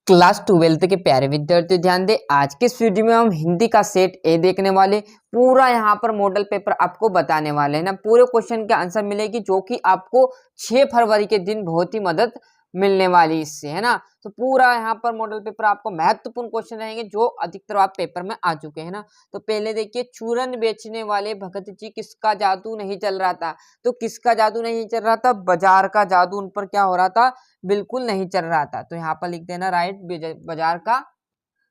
Class 12 के प्यारे विद्यार्थी ध्यान दे। आज के इस वीडियो में हम हिंदी का सेट ए देखने वाले, पूरा यहाँ पर मॉडल पेपर आपको बताने वाले हैं ना। पूरे क्वेश्चन के आंसर मिलेगी जो कि आपको 6 फरवरी के दिन बहुत ही मदद मिलने वाली इससे, है ना। तो पूरा यहाँ पर मॉडल पेपर आपको महत्वपूर्ण क्वेश्चन रहेंगे जो अधिकतर आप पेपर में आ चुके हैं ना। तो पहले देखिए, चूरन बेचने वाले भगत जी किसका जादू नहीं चल रहा था। तो किसका जादू नहीं चल रहा था? बाजार का जादू उन पर क्या हो रहा था? बिल्कुल नहीं चल रहा था। तो यहाँ पर लिख देना राइट, बाजार का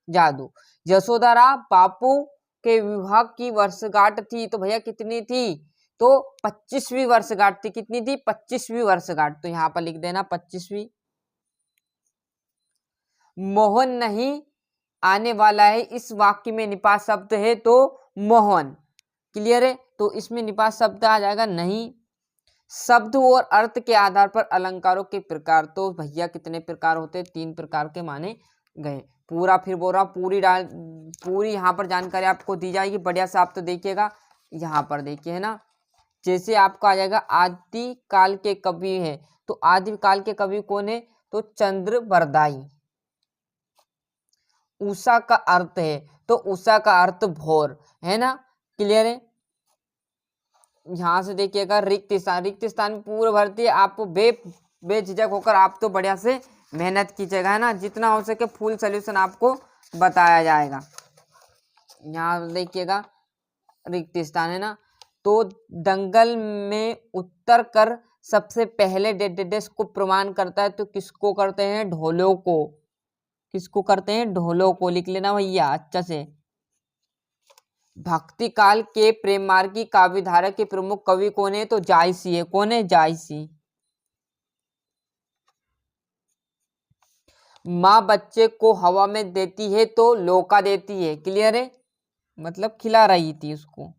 जादू। यशोधरा बापू के विवाह की वर्षगांठ थी, तो भैया कितनी थी? तो 25वीं वर्षगांठ थी। कितनी थी? 25वीं वर्षगांठ। तो यहाँ पर लिख देना 25वीं। मोहन नहीं आने वाला है, इस वाक्य में निपात शब्द है तो मोहन। क्लियर है? तो इसमें निपात शब्द आ जाएगा नहीं। शब्द और अर्थ के आधार पर अलंकारों के प्रकार, तो भैया कितने प्रकार होते हैं? 3 प्रकार के माने गए। पूरा फिर बोल रहा, पूरी यहाँ पर जानकारी आपको दी जाएगी। बढ़िया से आप तो देखिएगा, यहाँ पर देखिए, है ना। जैसे आपका आ जाएगा आदि काल के कवि है, तो आदि काल के कवि कौन है? तो चंद्रबरदाई। उषा का अर्थ है, तो उषा का अर्थ भोर, है ना। क्लियर है? यहाँ से देखिएगा रिक्त स्थान पूर्ण भरती है। आपको बेझिझक होकर आप तो बढ़िया से मेहनत कीजिएगा, है ना। जितना हो सके फुल सोल्यूशन आपको बताया जाएगा। यहाँ देखिएगा रिक्त स्थान, है ना। तो दंगल में उत्तर कर सबसे पहले डेडेस को प्रमाण करता है, तो किसको करते हैं? ढोलों को। किसको करते हैं? ढोलों को। लिख लेना भैया अच्छा से। भक्ति काल के प्रेम मार्ग की काव्यधारा के प्रमुख कवि कौन है? तो जायसी है। कौन है? जायसी। माँ बच्चे को हवा में देती है तो लौका देती है। क्लियर है? मतलब खिला रही थी उसको।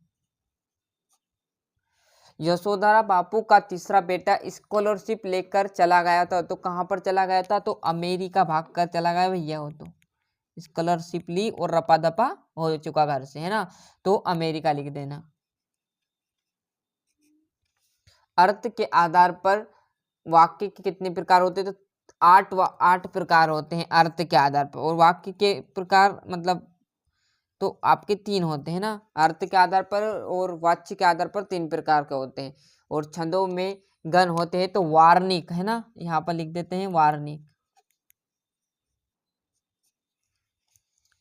यशोधरा बापू का तीसरा बेटा स्कॉलरशिप लेकर चला गया था, तो कहाँ पर चला गया था? तो अमेरिका भाग कर चला गया भैया। हो तो स्कॉलरशिप ली और रपा दपा हो चुका घर से, है ना। तो अमेरिका लिख देना। अर्थ के आधार पर वाक्य के कितने प्रकार होते हैं? तो 8 प्रकार होते हैं अर्थ के आधार पर। और वाक्य के प्रकार मतलब तो आपके 3 होते हैं ना। अर्थ के आधार पर और वाच्य के आधार पर 3 प्रकार के होते हैं। और छंदों में गण होते हैं, तो वार्णिक, है ना। यहाँ पर लिख देते हैं वार्णिक।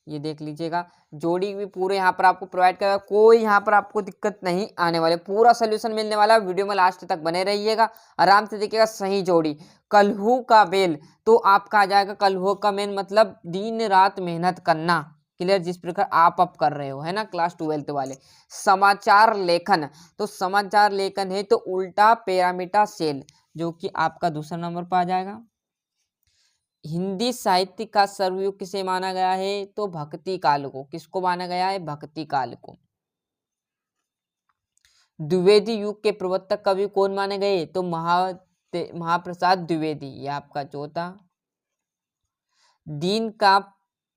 ये देख लीजिएगा, जोड़ी भी पूरे यहाँ पर आपको प्रोवाइड करेगा। कोई यहाँ पर आपको दिक्कत नहीं आने वाले, पूरा सोल्यूशन मिलने वाला है। वीडियो में लास्ट तक बने रहिएगा, आराम से देखिएगा। सही जोड़ी कलहू का बेल, तो आपका आ जाएगा कलहू का मेन मतलब दिन रात मेहनत करना। क्लियर? जिस प्रकार आप अब कर रहे हो, है ना, क्लास 12 वाले। समाचार लेखन, तो समाचार लेखन है तो उल्टा पैरामीटर सेल, जो कि आपका दूसरा नंबर पर आ जाएगा। हिंदी साहित्य का सर्वयुग किसे माना गया है? तो भक्ति काल को। किसको माना गया है? भक्ति काल को। द्विवेदी युग के प्रवर्तक कवि कौन माने गए? तो महाप्रसाद द्विवेदी। ये आपका चौथा। दीन का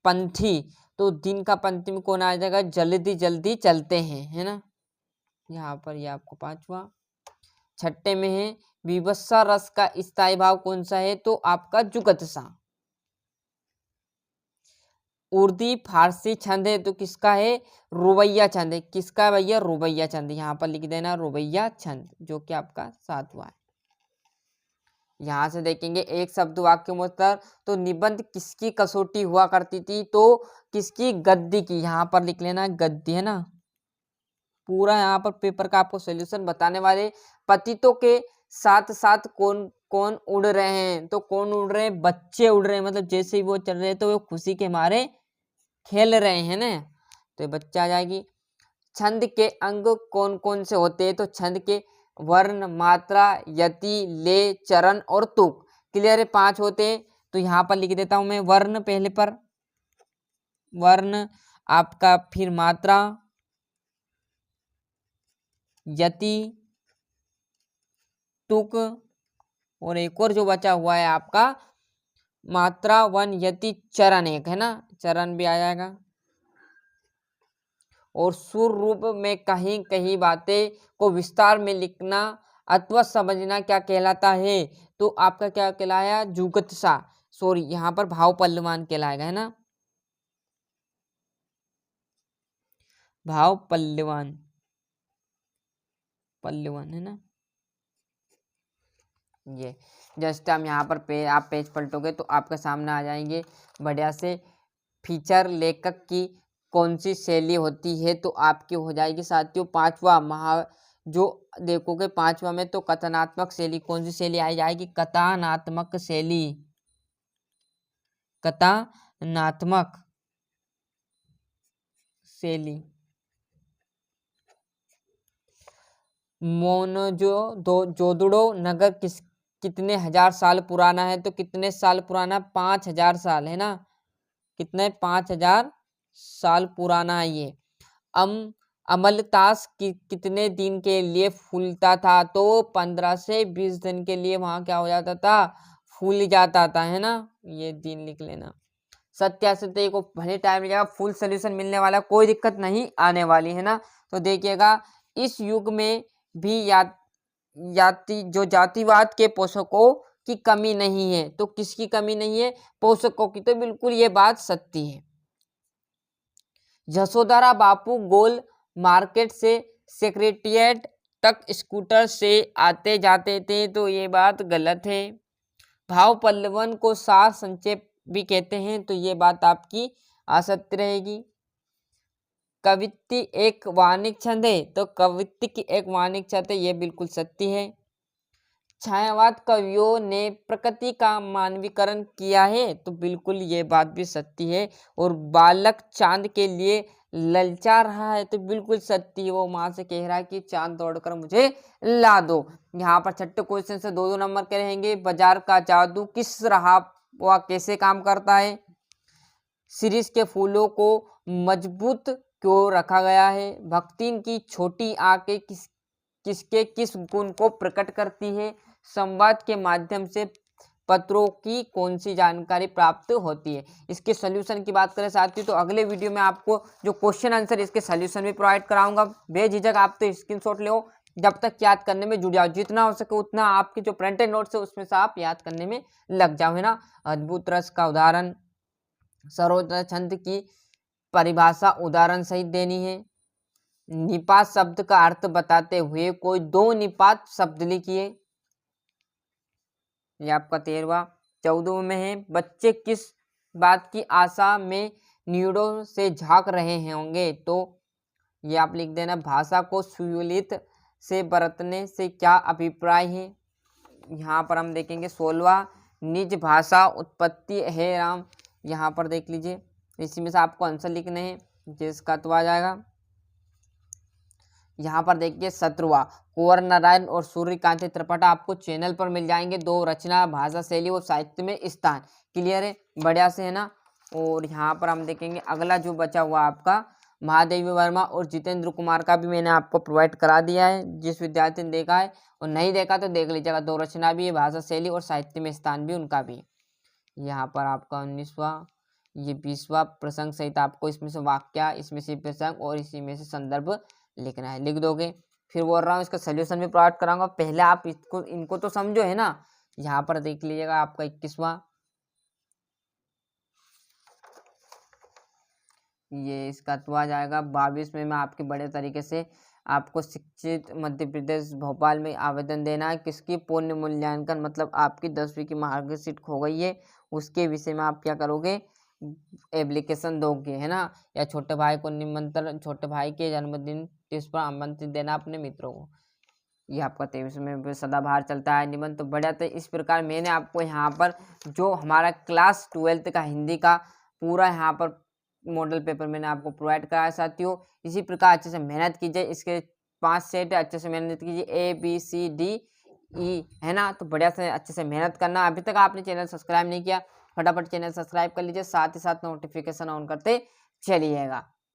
पंथी, तो दीन का पंथी में कौन आ जाएगा? जल्दी जल्दी चलते हैं, है ना। यहाँ पर ये आपको 5वां। छठे में है विवत्सा रस का स्थायी भाव कौन सा है? तो आपका जुगतसा। उर्दी फारसी छंद है, तो किसका है? रुबैया छंद है। किसका भैया? रुबैया छंद। यहाँ पर लिख देना रुबैया छंद, जो कि आपका 7वां है। यहाँ से देखेंगे एक शब्द वाक्य में उत्तर, तो निबंध किसकी कसौटी हुआ करती थी? तो किसकी? गद्दी की। यहाँ पर लिख लेना गद्दी, है ना। पूरा यहाँ पर पेपर का आपको सोल्यूशन बताने वाले। पतितों के साथ साथ कौन कौन उड़ रहे हैं? तो कौन उड़ रहे हैं? बच्चे उड़ रहे हैं। मतलब जैसे ही वो चल रहे हैं तो वो खुशी के मारे खेल रहे हैं ना। तो ये बच्चा आ जाएगी। छंद के अंग कौन कौन से होते हैं? तो छंद के वर्ण, मात्रा, यति, ले, चरण और तुक। क्लियर है? 5 होते हैं। तो यहाँ पर लिख देता हूं मैं वर्ण पहले पर। वर्ण आपका, फिर मात्रा, यति, तुक, और एक और जो बचा हुआ है आपका मात्रा, वन, यति, चरण एक, है ना। चरण भी आ जाएगा। और सुर रूप में कहीं कहीं बातें को विस्तार में लिखना अथवा समझना क्या कहलाता है? तो आपका क्या कहलाया? जुगतसा। सॉरी यहाँ पर भाव पल्लवान कहलाएगा, है ना, भाव पल्लवान, पल्लवान है ना। ये जस्ट हम यहाँ पर आप पेज पलटोगे तो आपके सामने आ जाएंगे बढ़िया से फीचर लेखक की कौन सी शैली होती है, तो आपकी हो जाएगी साथियों पांचवा जो देखोगे पांचवा में तो कथनात्मक शैली, कौन सी शैली आई जाएगी, कथनात्मक शैली, कथनात्मक शैली। जोदड़ो नगर कितने हजार साल पुराना है, तो कितने साल पुराना, 5000 साल, है ना, कितने 5000 साल पुराना है ये। अमलतास कितने दिन के लिए फूलता था, तो 15 से 20 दिन के लिए वहां क्या हो जाता था, फूल जाता था, है ना, ये दिन लिख लेना। सत्यासत्य को भले टाइम लगेगा, फुल सोल्यूशन मिलने वाला, कोई दिक्कत नहीं आने वाली, है ना। तो देखिएगा इस युग में भी जातिवाद के पोषकों की कमी नहीं है, तो किसकी कमी नहीं है, पोषकों की, तो बिल्कुल ये बात सत्य है। यशोधरा बापू गोल मार्केट से सेक्रेटेरिएट तक स्कूटर से आते जाते थे, तो ये बात गलत है। भाव पल्लवन को सार संक्षेप भी कहते हैं, तो ये बात आपकी असत्य रहेगी। कवित्ति एक वाणिक छंद है, तो कवित्ति की एक वाणिक छंद है, ये बिल्कुल सत्य है। छायावाद कवियों ने प्रकृति का मानवीकरण किया है, तो बिल्कुल ये बात भी सत्य है। और बालक चांद के लिए ललचा रहा है, तो बिल्कुल सत्य है, वो माँ से कह रहा है कि चांद दौड़कर मुझे ला दो। यहाँ पर छठे क्वेश्चन से 2-2 नंबर के रहेंगे। बाजार का जादू किस रहा वह कैसे काम करता है, शिरीष के फूलों को मजबूत क्यों रखा गया है, भक्तिन की छोटी आंखें किसके किस गुण को प्रकट करती है, संवाद के माध्यम से पत्रों की कौन सी जानकारी प्राप्त होती है। इसके सॉल्यूशन की बात करें साथियों, तो अगले वीडियो में आपको जो क्वेश्चन आंसर इसके सॉल्यूशन भी प्रोवाइड कराऊंगा। बेझिझक आप तो स्क्रीनशॉट लो, जब तक याद करने में जुट जाओ, जितना हो सके उतना आपके जो प्रिंटेड नोट्स है उसमें से आप याद करने में लग जाओ, है ना। अद्भुत रस का उदाहरण, सरोज छंद की परिभाषा उदाहरण सहित देनी है। निपात शब्द का अर्थ बताते हुए कोई 2 निपात शब्द लिखिए, ये आपका 13वां। 14वां में है बच्चे किस बात की आशा में नीड़ों से झांक रहे होंगे, तो ये आप लिख देना भाषा को सुललित से बरतने से क्या अभिप्राय है। यहाँ पर हम देखेंगे 16वां निज भाषा उत्पत्ति है राम, यहाँ पर देख लीजिए, इसी में से आपको आंसर लिखने हैं, जिसका तो आ जाएगा। यहाँ पर देखिए 17वां कुंवर नारायण और सूर्यकांत त्रिपाठी आपको चैनल पर मिल जाएंगे। 2 रचना, भाषा, शैली और साहित्य में स्थान, क्लियर है, बढ़िया से, है ना। और यहाँ पर हम देखेंगे अगला जो बचा हुआ आपका महादेवी वर्मा और जितेंद्र कुमार का भी मैंने आपको प्रोवाइड करा दिया है। जिस विद्यार्थी ने देखा है और नहीं देखा तो देख लीजिएगा, 2 रचना भी है, भाषा, शैली और साहित्य में स्थान भी उनका भी। यहाँ पर आपका 19वां, ये 20वां प्रसंग सहित आपको इसमें से वाक्य, इसमें से प्रसंग और इसी में से संदर्भ लिखना है, लिख दोगे। फिर बोल रहा हूँ इसका सोल्यूशन भी प्रोवाइड कराऊंगा, पहले आप इनको तो समझो, है ना। यहाँ पर देख लीजिएगा आपका 21वां, ये इसका तो आ जाएगा। 22 में मैं आपके बड़े तरीके से आपको शिक्षित मध्य प्रदेश भोपाल में आवेदन देना है, किसकी पूर्ण मूल्यांकन, मतलब आपकी 10वीं की मार्कशीट खो गई है, उसके विषय में आप क्या करोगे, एप्लीकेशन दोगे, है ना। या छोटे भाई को निमंत्रण, छोटे भाई के जन्मदिन इस पर आमंत्रित देना अपने मित्रों को। ये आपका 23 में सदाबहार चलता है निबंध, तो बढ़िया। तो इस प्रकार मैंने आपको यहाँ पर जो हमारा क्लास 12th का हिंदी का पूरा यहाँ पर मॉडल पेपर मैंने आपको प्रोवाइड कराया साथियों। इसी प्रकार अच्छे से मेहनत कीजिए, इसके 5 सेट अच्छे से मेहनत कीजिए, ABCDE, है ना। तो बढ़िया से अच्छे से मेहनत करना। अभी तक आपने चैनल सब्सक्राइब नहीं किया, फटाफट चैनल सब्सक्राइब कर लीजिए, साथ ही साथ नोटिफिकेशन ऑन करते चलिएगा।